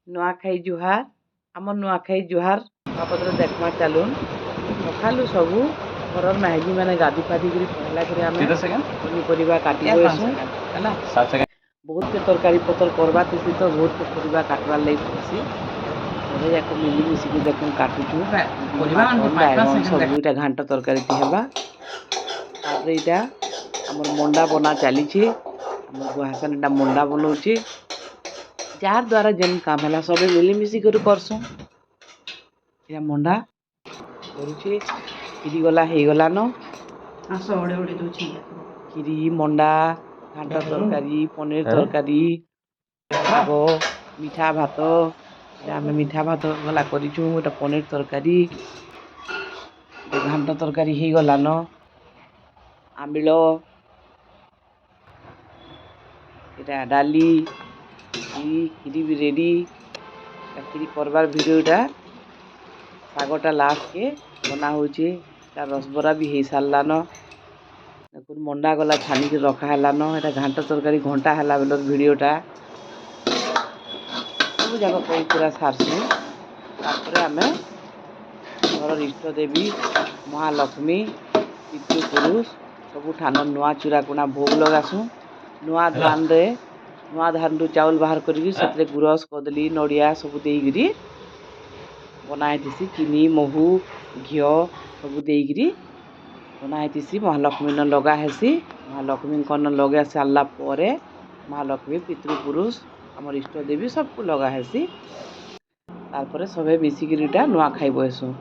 नुआखाई जुहार आम नुआखाई जुहार बाबद देखमा चलुन सकालू सबू घर माइजी मैंने गाधी पाधी कर पहला कर पनीपरिया काटी बसू बहुत के तरकारी पतर करवा थी तो बहुत के परिवा काटवार लगी पड़सी सब जाक मिलिमिशिकी देख काटुचु सब घाट तरकारी हेबा यहाँ आमर मंडा बना चली गुहासन मंडा बनाऊे जार द्वारा जेन काम है सब मिलिमिशि करसुँ या मंडा करुचे खीरी गला हो गला न खीरी मंडा घाट तरकारी पनीर तरकारी भाग मिठा भात आम मिठा भात गला करूँ गोटे पनीर तरकारी घाट तरकारी हो गला न आंबिल इटा डाली खीरी भी रेडी खीरी करवार भिडियोटा शागटा लास्ट के बना होचे रसबरा भी हो सारा न देखो मंडा गला छानिक रखा है न ये घाट तरकारी घंटा है बेलर भिडियोटा सब जाक कई पूरा सारसु तापर आम घर इष्ट देवी महालक्ष्मी पितृपुरुष सब ठान नुआ चूरा कुणा भोग लगासु नुआ धान रु चाउल बाहर कर गुरस कदली नड़िया सब देकरी बनाई चीनी महू घी सब देकरी बनाई महालक्ष्मी न लगा हेसी महालक्ष्मी न लगा सारा पर महालक्ष्मी पितृपुरुष आम इष्ट देवी सबको लगा हेसी तार सबे मिसिकीटा नुआ खाई बसु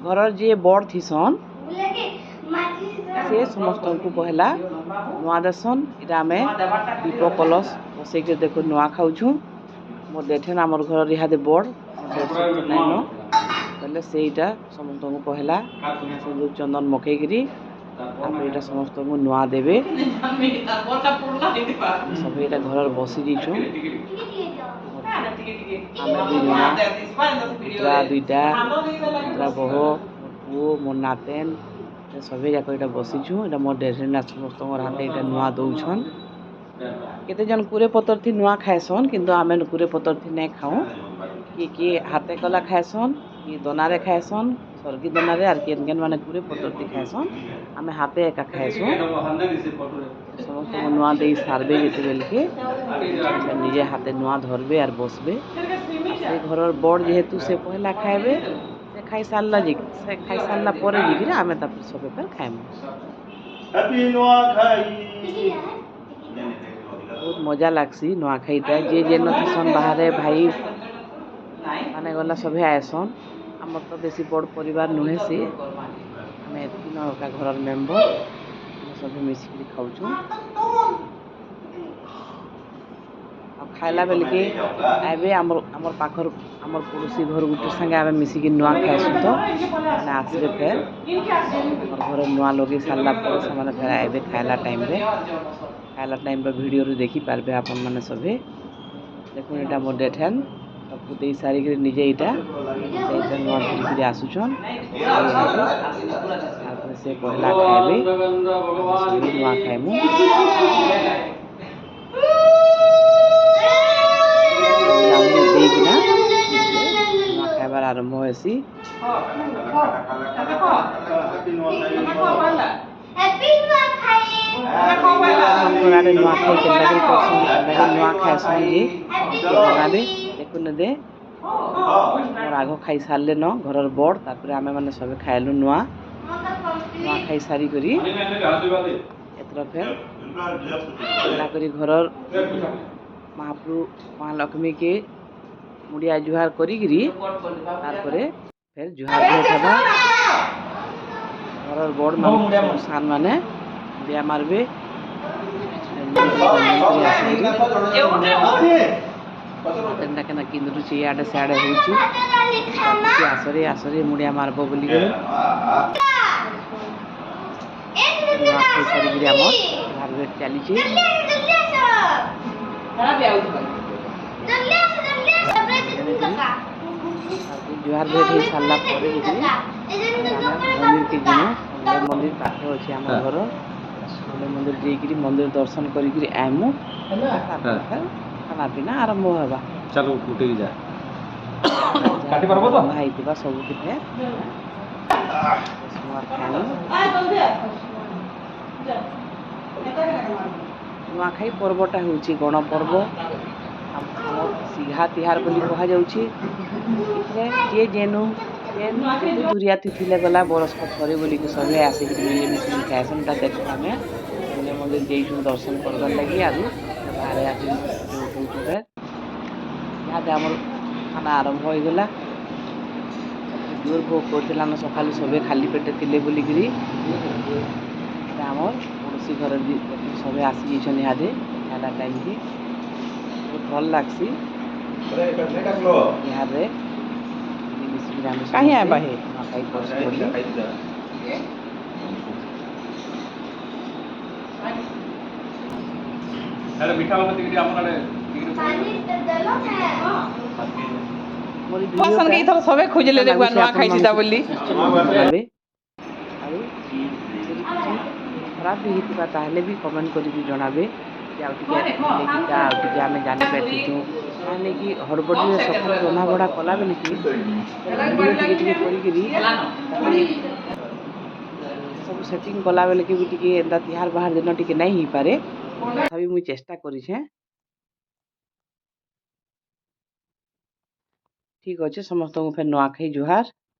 घर जी बड़ थीसन से समस्त को पहला नुआ देसन इटा आम दीप कलश बसई देखो नुआ खाऊँ मोर देठन आमर घर इहादे बड़ नाइन पहले से समस्त को पहला सिंदूर चंदन मकईकरी यहाँ समस्त को नुआ देवे सब ये घर बसी जाइछुँ दुईटा बह पु मोर नातेन सभी जाक यहाँ बसीचु यहाँ मोर डेढ़ समस्त हाथ यहाँ नुआ दौन केते जन कुरे पतर थी नुआ खाएसन किंतु आमे कुरे पतर थी नहीं खाऊँ किए हाथे कला खाएसन कि दनारे खाएसन सर्गी दनारे और केन केन माने कुरे पतर थी खाएसन आमे हाथे एका खाएसु समस्त नुआ दे सारबे जिते बेल के निजे हाथे नुआ धरबे और बसबे से घर बड़ जेहेतु से पहला खाएबे से खाई सारा पर आमे सब खाएमु बहुत मजा लागसी नुआखाईटा जे जेन थीसन बाहर भाई माने गला सभे आएसन आमर तो बेसी बड़ परिवार नुहे से आम एति नका घर मेम्बर सभी मिसिक खाऊँ खाइला बेल के आबे आमर पाखर आमर पड़ोसी घर गुटे संगे आम मिसिक नुआ खाएसु तो मैंने आसबे फेर घर नुआ लगे सारा पर से फेर आबे खाइला टाइम वीडियो देखी पारे आपण मैंने सभे देखो यहाँ मोर डेठन सबको दे सारिक निजे यहाँ नुआ धरिक आसुचन से पहला खाइबे नुआ खाइमु नुआ खाइबार आरंभ होसी नुआ खाएसन बनाबे देखुन दे मोर आग खाई सारे न घर बड़ तापर आमे मैंने सब खाइलु नुआ खाई सारी करी एतर फेर करी घर महाप्रभु महालक्ष्मी के मुड़िया जुहार करी फिर जुहार भेट घर बड़ मान सान माने मुड़िया मारबे केना किंदुची इे सियाड़े हो आसरे आसरे मुड़िया मारब बोली सारी आम भेट चली जुहार भेट हो सारा मंदिर के जीव मंदिर पाखे अच्छे आम घर मंदिर जाइए मंदिर दर्शन करी आमु खाना पीना आरंभ होगा चलो उठे जा ରନ୍ଧା ହେଇଥିବା ସବୁଠି ଫେର୍ ନୂଆଖାଇ ନୂଆଖାଇ ପର୍ବଟା ହେଉଛି ଗଣପର୍ବ। ଆମର ସିଘା ତିହାର ବୋଲି କୁହାଯାଉଛି। ଏଥିରେ ଯିଏ ଯେନୁ ଯେତେ ଦୁରିଆତି ଥିଲେ ଗଲା ବରଷକ ଥରେ ବୋଲିକି ସବେ ଆସିକିରି ମିଳିମିଶିକି ଖାଏସନ୍। ତା ଦେଖୁ ଆମେ ସମଲେଇ ମନ୍ଦିର ଯାଇଛୁଁ ଦର୍ଶନ କରବାର୍ ଲାଗି। ଆରୁ ବାହାରେ ଆସିକି ଫଟୋ ଉଠଉଛୁ ଫେର୍। ଇହାଦେ ଆମର ଖାନା ଆରମ୍ଭ ହେଇଗଲା। ତାପରେ ଜୋର ଭୋଗ କରୁଥିଲାନ ସକାଳୁ ସବେ ଖାଲି ପେଟେ ଥିଲେ ବୋଲିକିରି। ଏଇଟା ଆମର ପଡ଼ୋଶୀ ଘର ବି ସବେ ଆସିଯାଇଛନ୍ ଇହାଦେ ଖାଇଲା ଟାଇମ୍କି। ବହୁତ ଭଲ ଲାଗ୍ସି ତିହାରରେ ମିଳିମିଶିକିରି ଆମେ ସମସ୍ତେ ନୂଆଖାଇ କରସୁଁ ବୋଲି। ମୋର ଭିଡ଼ିଓଟା ସବେ ଖୋଜିଲେ କେନ୍ତା ଲାଗୁଛି ନୂଆ ଖାଇଛି ଆପଣମାନଙ୍କୁ ବୋଲି। ନିଶ୍ଚୟ ମୋତେ ଜଣାବେ। ଆଉ ଯଦି କିଛି ଖରାପ ବି ହେଇଥିବା ତାହେଲେ ବି କମେଣ୍ଟ କରିକି ଜଣାବେ ଯେ ଆଉ ଟିକେ ହେଲେ କିଟା ଆଉ ଟିକେ ଆମେ ଜାଣିପାରିଥିତୁଁ। କାହିଁକି କି ହଡ଼ବଡ଼ିରେ ସକାଳୁ ରନ୍ଧାବଢ଼ା କଲା ବେଲିକି ଫେର୍ ଭିଡ଼ିଓ ଟିକେ କରିକିରି ତାକୁ ସବୁ ସେଟିଂ କଲା ବେଲକେ ବି ଟିକେ ଏନ୍ତା ତିହାର ବାହାର ଦିନ ଟିକେ ନାଇଁ ହେଇପାରେ। ତଥାପି ମୁଇଁ ଚେଷ୍ଟା କରିଛେଁ। ଠିକ୍ ଅଛେ ସମସ୍ତଙ୍କୁ ଫେର୍ ନୂଆଖାଇ ଜୁହାର।